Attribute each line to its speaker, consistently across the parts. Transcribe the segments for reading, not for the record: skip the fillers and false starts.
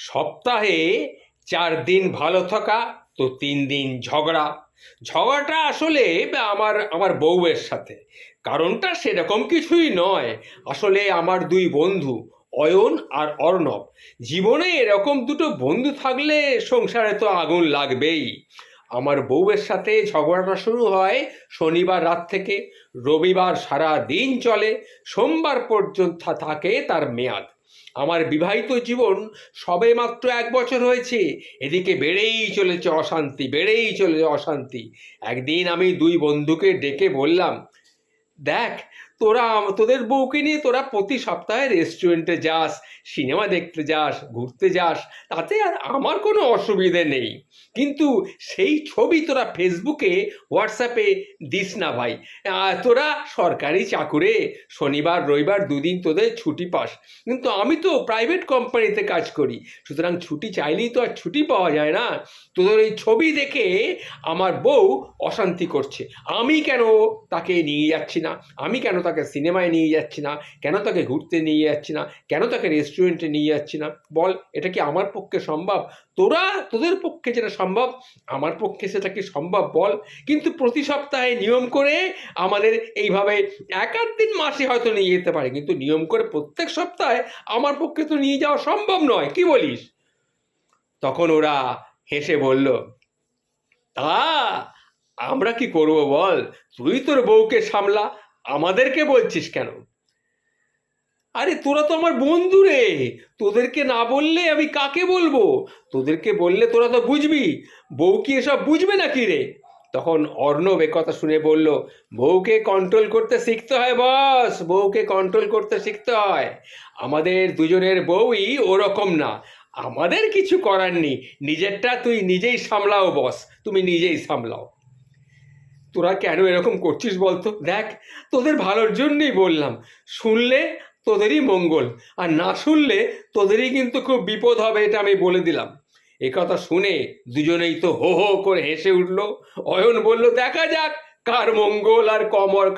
Speaker 1: সপ্তাহে 4 দিন ভালো থাকা তো 3 দিন ঝগড়া। ঝগড়াটা আসলে আমার আমার বউয়ের সাথে। কারণটা সেরকম কিছুই নয়। আসলে আমার দুই বন্ধু অয়ন আর অর্ণব। জীবনে এরকম দুটো বন্ধু থাকলে সংসারে তো আগুন লাগবেই। আমার বউয়ের সাথে ঝগড়াটা শুরু হয় শনিবার রাত থেকে। রবিবার সারা দিন চলে, সোমবার পর্যন্ত থাকে তার মেয়াদ। আমার বিবাহিত জীবন সবে মাত্র 1 বছর হয়েছে, এদিকে বেড়েই চলেছে অশান্তি, বেড়েই চলেছে অশান্তি। একদিন আমি দুই বন্ধুকে ডেকে বললাম, দেখ, তোদের বউকে নিয়ে তোরা প্রতি সপ্তাহে রেস্টুরেন্টে যাস, সিনেমা দেখতে যাস, ঘুরতে যাস, তাতে আর আমার কোনো অসুবিধে নেই। কিন্তু সেই ছবি তোরা ফেসবুকে, হোয়াটসঅ্যাপে দিস না ভাই। তোরা সরকারি চাকুরে, শনিবার রবিবার দুদিন তোদের ছুটি পাস, কিন্তু আমি তো প্রাইভেট কোম্পানিতে কাজ করি, সুতরাং ছুটি চাইলেই তো আর ছুটি পাওয়া যায় না। তোদের এই ছবি দেখে আমার বউ অশান্তি করছে। আমি কেন তাকে নিয়ে যাচ্ছি না, আমি কেন তাকে সিনেমায় নিয়ে যাচ্ছি না, কেন তাকে ঘুরতে নিয়ে যাচ্ছি না, কেন তাকে রেস্টুরেন্টে নিয়ে যাচ্ছি না, বল এটা কি আমার পক্ষে সম্ভব? তোদের পক্ষে যেটা সম্ভব, আমার পক্ষে সেটা কি সম্ভব বল? কিন্তু প্রতি সপ্তাহে নিয়ম করে আমাদের এইভাবে এক আধ দিন মাসে হয়তো নিয়ে যেতে পারে, কিন্তু নিয়ম করে প্রত্যেক সপ্তাহে আমার পক্ষে তো নিয়ে যাওয়া সম্ভব নয়, কি বলিস? তখন ওরা হেসে বলল, তা আমরা কি করব বল, তুই তোর বউকে সামলা, আমাদেরকে বলছিস কেন? আরে তোরা তো আমার বন্ধু রে, তোদেরকে না বললে আমি কাকে বলবো? তোদেরকে বললে তোরা তো বুঝবি, বউ কি এসব বুঝবে নাকি রে? তখন অর্ণব কথা শুনে বলল, বউকে কন্ট্রোল করতে শিখতে হয় বস, বউকে কন্ট্রোল করতে শিখতে হয়। আমাদের দুজনের বউই ওরকম না, আমাদের কিছু করার নেই, নিজেরটা তুই নিজেই সামলাও বস, তুমি নিজেই সামলাও। তোরা কেন এরকম করছিস বলতো? দেখ, তোদের ভালোর জন্যই বললাম, শুনলে তোদেরই মঙ্গল, আর না শুনলে তোদেরই কিন্তু খুব বিপদ হবে, এটা আমি বলে দিলাম। এ কথা শুনে দুজনেই তো হো হো করে হেসে উঠল। অয়ন বলল, দেখা যাক কার মঙ্গল আর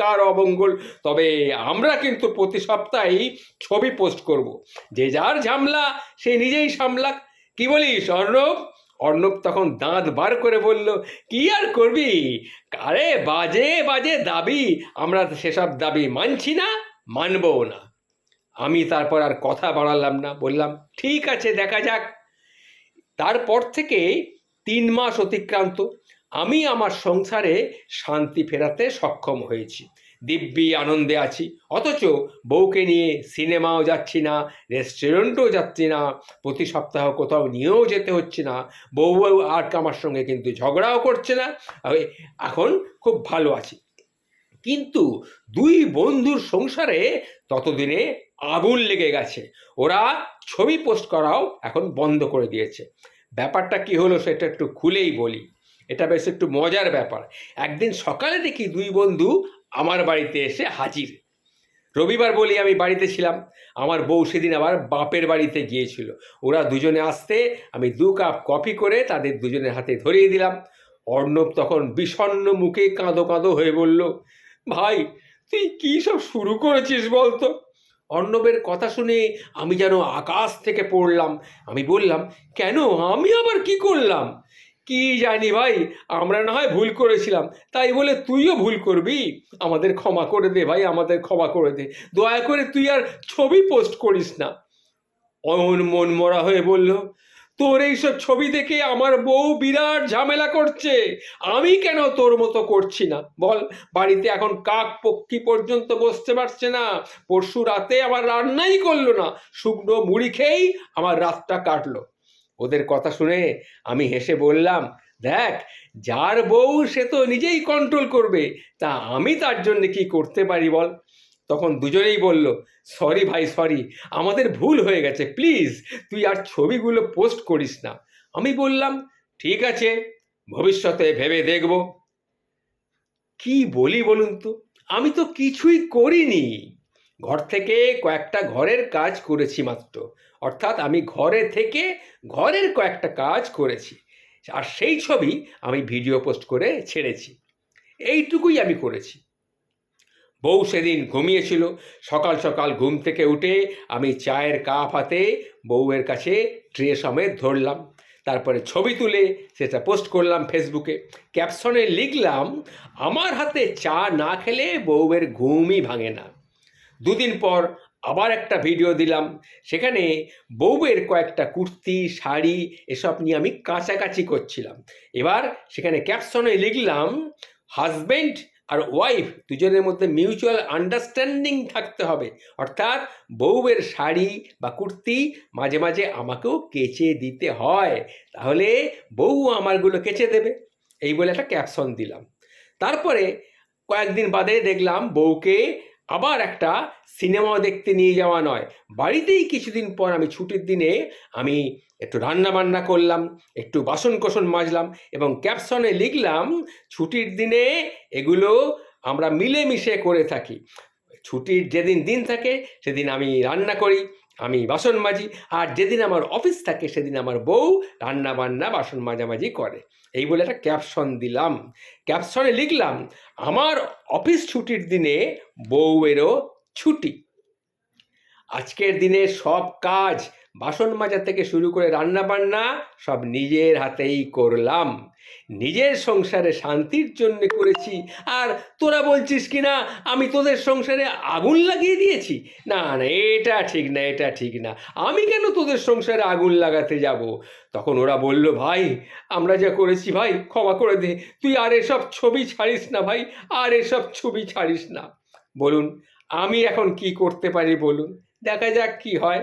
Speaker 1: কার অমঙ্গল। তবে আমরা কিন্তু প্রতি সপ্তাহেই ছবি পোস্ট করব, যে যার ঝামেলা সে নিজেই সামলাক। কি বলিস অর্ণব? অর্ণব তখন দাঁত বার করে বলল, কি আর করবি, আরে বাজে বাজে দাবি, আমরা সেসব দাবি মানছি না, মানবও না। আমি তারপর আর কথা বাড়ালাম না, বললাম ঠিক আছে, দেখা যাক। তারপর থেকে 3 মাস অতিক্রান্ত, আমি আমার সংসারে শান্তি ফেরাতে সক্ষম হয়েছি, দিব্যি আনন্দে আছি। অথচ বউকে নিয়ে সিনেমাও যাচ্ছি না, রেস্টুরেন্টও যাচ্ছি না, প্রতি সপ্তাহ কোথাও নিয়েও যেতে হচ্ছে না। বউ আর আমার সঙ্গে কিন্তু ঝগড়াও করছে না। এখন খুব ভালো আছি। কিন্তু দুই বন্ধুর সংসারে ততদিনে আগুন লেগে গেছে। ওরা ছবি পোস্ট করাও এখন বন্ধ করে দিয়েছে। ব্যাপারটা কি হলো সেটা একটু খুলেই বলি, এটা বেশ একটু মজার ব্যাপার। একদিন সকালে দেখি দুই বন্ধু আমার বাড়িতে এসে হাজির। রবিবার বলি আমি বাড়িতে ছিলাম, আমার বউ সেদিন আবার বাপের বাড়িতে গিয়েছিল। ওরা দুজনে আসতে আমি 2 কাপ কফি করে তাদের দুজনের হাতে ধরিয়ে দিলাম। অর্ণব তখন বিষণ্ণ মুখে কাঁদো কাঁদো হয়ে বলল, ভাই, তুই কী সব শুরু করেছিস বলতো? অর্ণবের কথা শুনে আমি যেন আকাশ থেকে পড়লাম। আমি বললাম, কেন, আমি আবার কি করলাম? কি জানি ভাই, আমরা না হয় ভুল করেছিলাম, তাই বলে তুইও ভুল করবি? আমাদের ক্ষমা করে দে ভাই, আমাদের ক্ষমা করে দে, দয়া করে তুই আর ছবি পোস্ট করিস না। অয়ন মন মরা হয়ে বলল, তোর এইসব ছবি দেখে আমার বউ বিরাট ঝামেলা করছে, আমি কেন তোর মতো করছি না বল? বাড়িতে এখন কাক পক্ষী পর্যন্ত বসতে পারছে না, পরশু রাতে আমার রান্নাই করলো না, শুকনো মুড়ি খেয়েই আমার রাতটা কাটলো। ওদের কথা শুনে আমি হেসে বললাম, দেখ, যার বউ সে তো নিজেই কন্ট্রোল করবে, তা আমি তার জন্য কি করতে পারি বল? তখন দুজনেই বলল, সরি ভাই, সরি, আমাদের ভুল হয়ে গেছে, প্লিজ তুই আর ছবিগুলো পোস্ট করিস না। আমি বললাম, ঠিক আছে, ভবিষ্যতে ভেবে দেখব। কি বলি বলুন তো, আমি তো কিছুই করিনি। ঘর থেকে কয়েকটা ঘরের কাজ করেছি মাত্র, অর্থাৎ আমি ঘরে থেকে ঘরের কয়েকটা কাজ করেছি, আর সেই ছবি আমি ভিডিও পোস্ট করে ছেড়েছি, এইটুকুই আমি করেছি। বউ সেদিন ঘুমিয়েছিল। সকাল সকাল ঘুম থেকে উঠে আমি চায়ের কাপ হাতে বউয়ের কাছে ট্রে সমেত ধরলাম। তারপরে ছবি তুলে সেটা পোস্ট করলাম ফেসবুকে। ক্যাপশনে লিখলাম, আমার হাতে চা না খেলে বউয়ের ঘুমই ভাঙে না। দুদিন পর আবার একটা ভিডিও দিলাম। সেখানে বউয়ের কয়েকটা কুর্তি, শাড়ি এসব নিয়ে আমি কাচাকাচি করছিলাম। এবার সেখানে ক্যাপশনে লিখলাম, হাজবেন্ড আর ওয়াইফ দুজনের মধ্যে মিউচুয়াল আন্ডারস্ট্যান্ডিং থাকতে হবে, অর্থাৎ বউয়ের শাড়ি বা কুর্তি মাঝে মাঝে আমাকেও কেচে দিতে হয়, তাহলে বউ আমারগুলো কেচে দেবে। এই বলে একটা ক্যাপশন দিলাম। তারপরে কয়েকদিন বাদে দেখলাম বউকে আবার একটা সিনেমাও দেখতে নিয়ে যাওয়া নয়, বাড়িতেই কিছুদিন পর আমি ছুটির দিনে আমি একটু রান্না বান্না করলাম, একটু বাসন কোসন মাজলাম এবং ক্যাপশনে লিখলাম, ছুটির দিনে এগুলো আমরা মিলেমিশে করে থাকি। ছুটির যেদিন দিন থাকে সেদিন আমি রান্না করি, আমি বাসন মাজি, আর যেদিন আমার অফিস থাকে সেদিন আমার বউ রান্না বান্না বাসন মাজামাজি করে। এই বলে একটা ক্যাপশন দিলাম। ক্যাপশনে লিখলাম, আমার অফিস ছুটির দিনে বউয়েরও ছুটি। আজকের দিনে সব কাজ, বাসন মাজা থেকে শুরু করে রান্না বান্না সব নিজের হাতেই করলাম, নিজের সংসারে শান্তির জন্য করেছি। আর তোরা বলছিস কি না আমি তোদের সংসারে আগুন লাগিয়ে দিয়েছি? না না, এটা ঠিক না, এটা ঠিক না, আমি কেন তোদের সংসারে আগুন লাগাতে যাব? তখন ওরা বলল, ভাই আমরা যা করেছি ভাই ক্ষমা করে দে, তুই আর এসব ছবি ছাড়িস না ভাই, আর এসব ছবি ছাড়িস না। বলুন আমি এখন কি করতে পারি বলুন, দেখা যাক কি হয়।